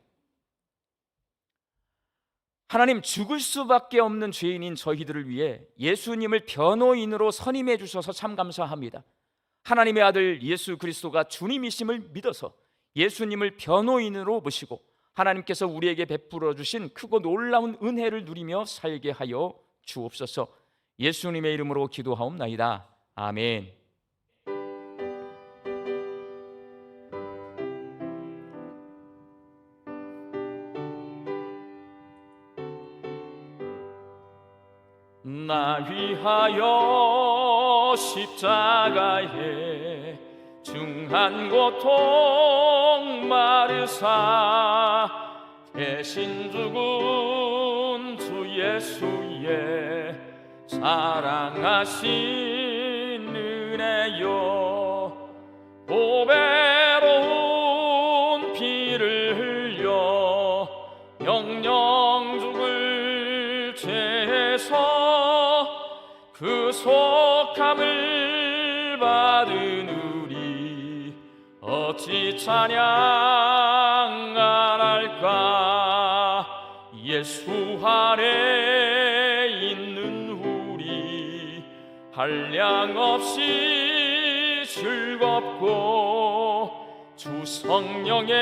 하나님, 죽을 수밖에 없는 죄인인 저희들을 위해 예수님을 변호인으로 선임해 주셔서 참 감사합니다. 하나님의 아들 예수 그리스도가 주님이심을 믿어서 예수님을 변호인으로 모시고 하나님께서 우리에게 베풀어 주신 크고 놀라운 은혜를 누리며 살게 하여 주옵소서. 예수님의 이름으로 기도하옵나이다. 아멘. 나 위하여 십자가에 중한 고통 마르사 대신 죽은 주 예수의 사랑하신 은혜여 보배로운 피를 흘려 영영 죽을 죄에서 구속함을 받은 우리 어찌 찬양 안 할까. 예수 안에 있는 우리 한량없이 즐겁고 주 성령의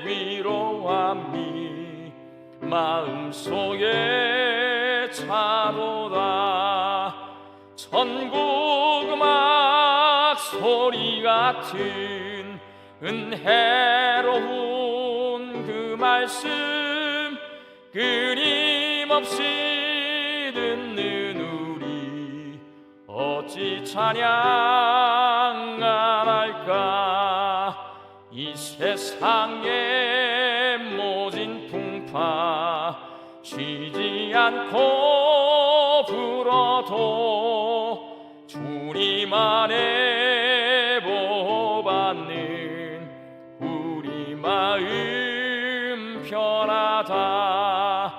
위로함이 마음속에 차도다. 천국 음악 소리 같은 은혜로운 그 말씀 끊임없이 듣는 우리 어찌 찬양 안 할까. 이 세상의 모진 풍파 쉬지 않고 불어도 주님 안에 보받는 우리 마음 편하다.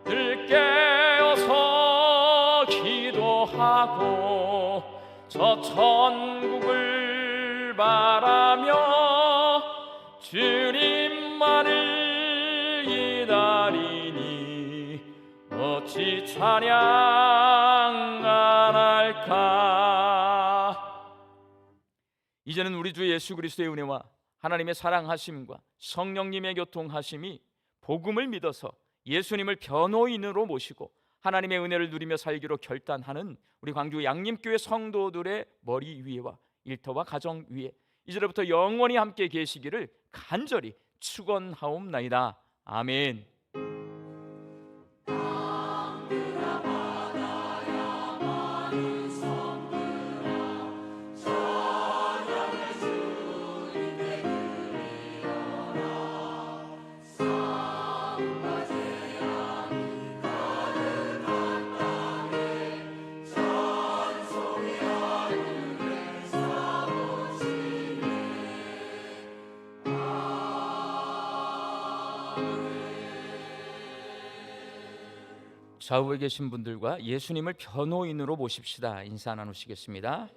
늘 깨어서 기도하고 저 천국을 바라며 주님만을 기다리니 어찌 찬양 안 할까. 이제는 우리 주 예수 그리스도의 은혜와 하나님의 사랑하심과 성령님의 교통하심이 복음을 믿어서 예수님을 변호인으로 모시고 하나님의 은혜를 누리며 살기로 결단하는 우리 광주 양림교회 성도들의 머리 위에와 일터와 가정 위에 이제부터 영원히 함께 계시기를 간절히 축원하옵나이다. 아멘. 좌우에 계신 분들과 예수님을 변호인으로 모십시다. 인사 나누시겠습니다.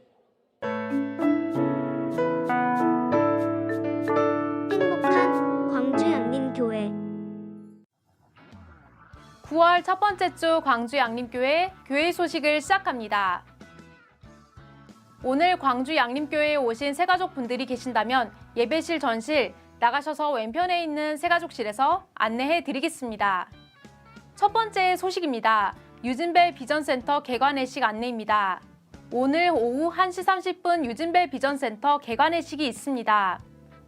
행복한 광주 양림교회 9월 첫 번째 주 광주 양림교회 교회 소식을 시작합니다. 오늘 광주 양림교회에 오신 새가족 분들이 계신다면 예배실 전실 나가셔서 왼편에 있는 새가족실에서 안내해 드리겠습니다. 첫 번째 소식입니다. 유진벨 비전센터 개관회식 안내입니다. 오늘 오후 1시 30분 유진벨 비전센터 개관회식이 있습니다.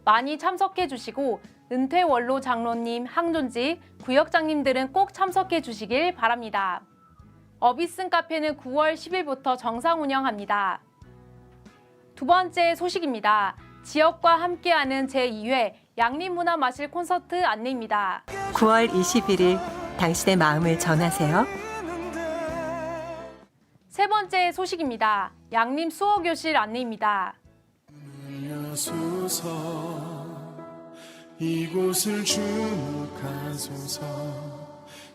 많이 참석해 주시고 은퇴 원로 장로님, 항존직, 구역장님들은 꼭 참석해 주시길 바랍니다. 어비슨 카페는 9월 10일부터 정상 운영합니다. 두 번째 소식입니다. 지역과 함께하는 제2회 양림문화마실 콘서트 안내입니다. 9월 21일 당신의 마음을 전하세요. 세 번째 소식입니다. 양림 수어교실 안내입니다. 이곳을 주목하소서.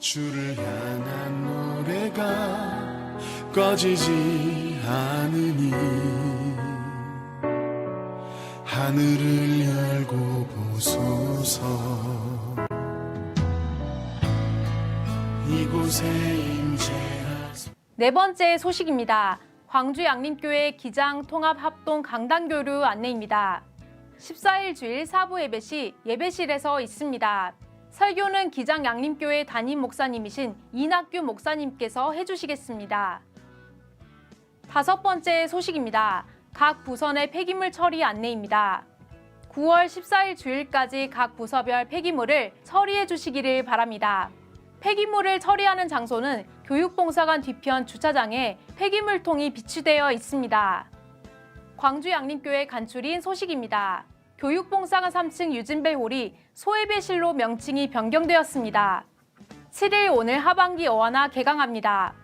주를 향한 노래가 꺼지지 않으니 하늘을 열고 보소서. 이곳에 임재하소서. 네 번째 소식입니다. 광주 양림교회 기장 통합 합동 강단교류 안내입니다. 14일 주일 사부 예배 시 예배실에서 있습니다. 설교는 기장 양림교회 담임 목사님이신 이낙규 목사님께서 해주시겠습니다. 다섯 번째 소식입니다. 각 부선의 폐기물 처리 안내입니다. 9월 14일 주일까지 각 부서별 폐기물을 처리해 주시기를 바랍니다. 폐기물을 처리하는 장소는 교육봉사관 뒤편 주차장에 폐기물통이 비치되어 있습니다. 광주 양림교회 간추린 소식입니다. 교육봉사관 3층 유진벨 홀이 소예배실로 명칭이 변경되었습니다. 7일 오늘 하반기 어하나 개강합니다.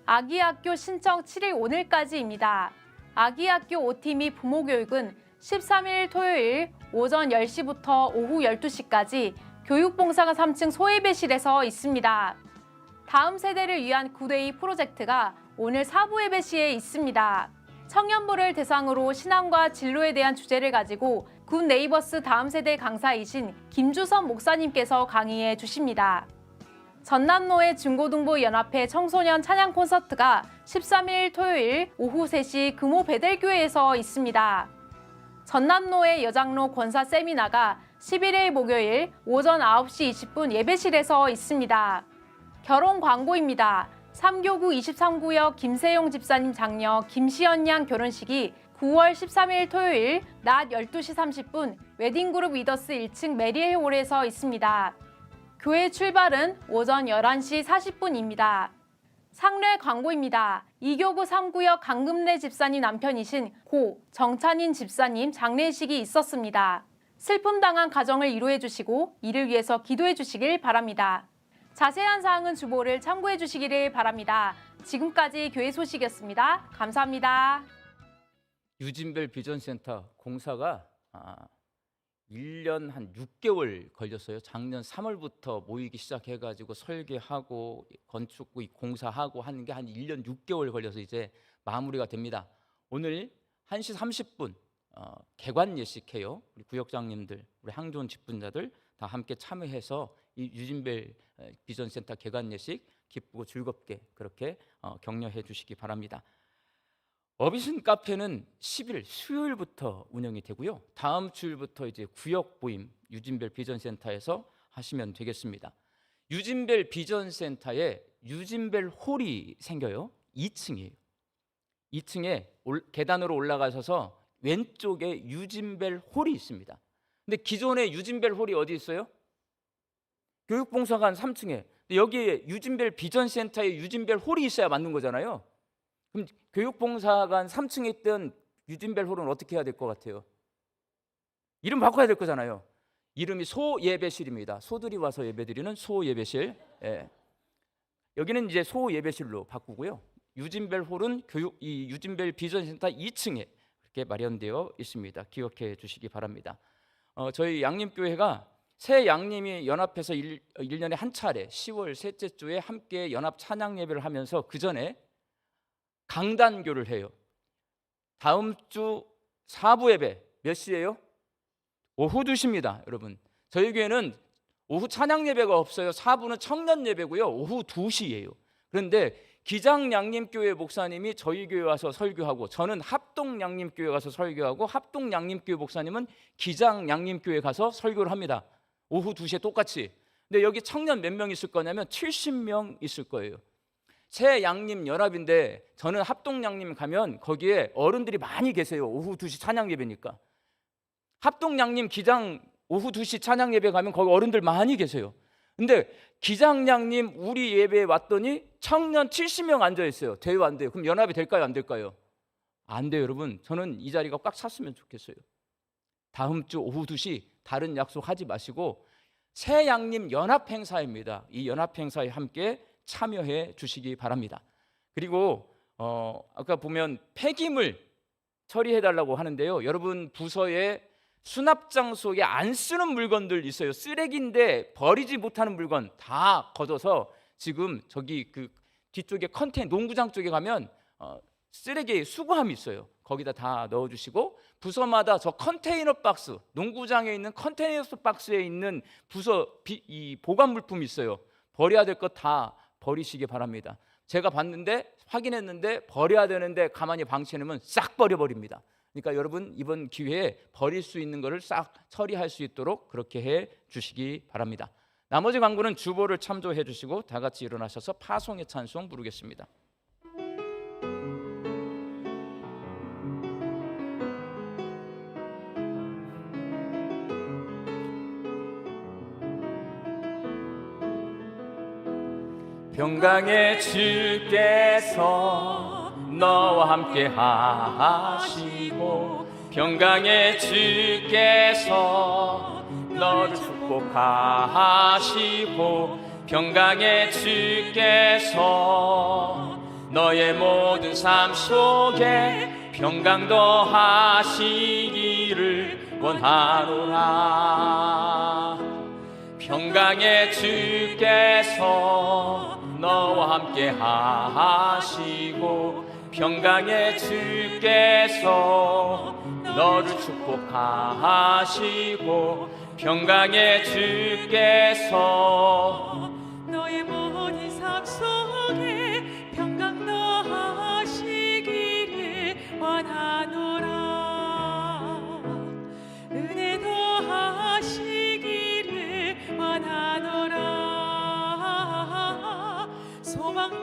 아기학교 신청 7일 오늘까지입니다. 아기학교 OT 및 부모교육은 13일 토요일 오전 10시부터 오후 12시까지 교육봉사관 3층 소예배실에서 있습니다. 다음 세대를 위한 9대2 프로젝트가 오늘 사부 예배 시에 있습니다. 청년부를 대상으로 신앙과 진로에 대한 주제를 가지고 굿 네이버스 다음 세대 강사이신 김주선 목사님께서 강의해 주십니다. 전남로의 중고등부연합회 청소년 찬양 콘서트가 13일 토요일 오후 3시 금호 베델교회에서 있습니다. 전남로의 여장로 권사 세미나가 11일 목요일 오전 9시 20분 예배실에서 있습니다. 결혼 광고입니다. 3교구 23구역 김세용 집사님 장녀 김시연 양 결혼식이 9월 13일 토요일 낮 12시 30분 웨딩그룹 위더스 1층 메리엘홀에서 있습니다. 교회 출발은 오전 11시 40분입니다. 상례 광고입니다. 2교구 3구역 강금래 집사님 남편이신 고 정찬인 집사님 장례식이 있었습니다. 슬픔 당한 가정을 위로해 주시고 이를 위해서 기도해 주시길 바랍니다. 자세한 사항은 주보를 참고해 주시기를 바랍니다. 지금까지 교회 소식이었습니다. 감사합니다. 유진벨 비전센터 공사가 1년 한 6개월 걸렸어요. 작년 3월부터 모이기 시작해가지고 설계하고 건축 공사하고 하는 게 한 1년 6개월 걸려서 이제 마무리가 됩니다. 오늘 1시 30분 개관 예식해요. 우리 구역장님들, 우리 항존 직분자들 다 함께 참여해서 이 유진벨 비전센터 개관 예식 기쁘고 즐겁게 그렇게 격려해 주시기 바랍니다. 어비슨 카페는 10일 수요일부터 운영이 되고요. 다음 주일부터 이제 구역 모임 유진벨 비전센터에서 하시면 되겠습니다. 유진벨 비전센터에 유진벨 홀이 생겨요. 2층이에요. 2층에 계단으로 올라가셔서 왼쪽에 유진벨 홀이 있습니다. 근데 기존에 유진벨 홀이 어디 있어요? 교육봉사관 3층에. 여기에 유진벨 비전센터에 유진벨 홀이 있어야 맞는 거잖아요. 그럼 교육봉사관 3층에 있던 유진벨 홀은 어떻게 해야 될 것 같아요? 이름 바꿔야 될 거잖아요. 이름이 소예배실입니다. 소들이 와서 예배드리는 소예배실. 예. 여기는 이제 소예배실로 바꾸고요. 유진벨 홀은 이 유진벨 비전센터 2층에 그렇게 마련되어 있습니다. 기억해 주시기 바랍니다. 저희 양림교회가 새 양님이 연합해서 1년에 한 차례 10월 셋째 주에 함께 연합 찬양 예배를 하면서 그 전에 강단교를 해요. 다음 주 4부 예배 몇 시예요? 오후 2시입니다. 여러분, 저희 교회는 오후 찬양 예배가 없어요. 4부는 청년 예배고요. 오후 2시예요. 그런데 기장 양림교회 목사님이 저희 교회 와서 설교하고, 저는 합동 양림교회 가서 설교하고, 합동 양림교회 목사님은 기장 양림교회 가서 설교를 합니다. 오후 2시에 똑같이. 근데 여기 청년 몇 명 있을 거냐면 70명 있을 거예요. 새 양림 연합인데 저는 합동 양림 가면 거기에 어른들이 많이 계세요. 오후 2시 찬양 예배니까. 합동 양림 기장 오후 2시 찬양 예배 가면 거기 어른들 많이 계세요. 근데 기장 양림 우리 예배에 왔더니 청년 70명 앉아 있어요. 돼요, 안 돼요? 그럼 연합이 될까요, 안 될까요? 안 돼요, 여러분. 저는 이 자리가 꽉 찼으면 좋겠어요. 다음 주 오후 2시 다른 약속 하지 마시고 새 양림 연합 행사입니다. 이 연합 행사에 함께 참여해 주시기 바랍니다. 그리고 아까 보면 폐기물 처리해 달라고 하는데요. 여러분 부서에 수납장 속에 안 쓰는 물건들 있어요. 쓰레기인데 버리지 못하는 물건 다 걷어서 지금 저기 그 뒤쪽에 컨테이너 농구장 쪽에 가면 쓰레기 수거함이 있어요. 거기다 다 넣어주시고, 부서마다 저 컨테이너 박스, 농구장에 있는 컨테이너 박스에 있는 부서 이 보관 물품이 있어요. 버려야 될 것 다 버리시기 바랍니다. 제가 봤는데 확인했는데 버려야 되는데 가만히 방치해놓으면 싹 버려버립니다. 그러니까 여러분 이번 기회에 버릴 수 있는 것을 싹 처리할 수 있도록 그렇게 해 주시기 바랍니다. 나머지 광고는 주보를 참조해 주시고 다 같이 일어나셔서 파송의 찬송 부르겠습니다. 평강의 주께서 너와 함께 하시고, 평강의 주께서 너를 축복하시고, 평강의 주께서 너의 모든 삶 속에 평강 더하시기를 원하노라. 평강의 주께서 너와 함께 하시고, 평강의 주께서 너를 축복하시고, 평강의 주께서 너의 모든 삶 속에 평강 더하시기를 원하노라. 은혜 더하시기를 원하노라. 소망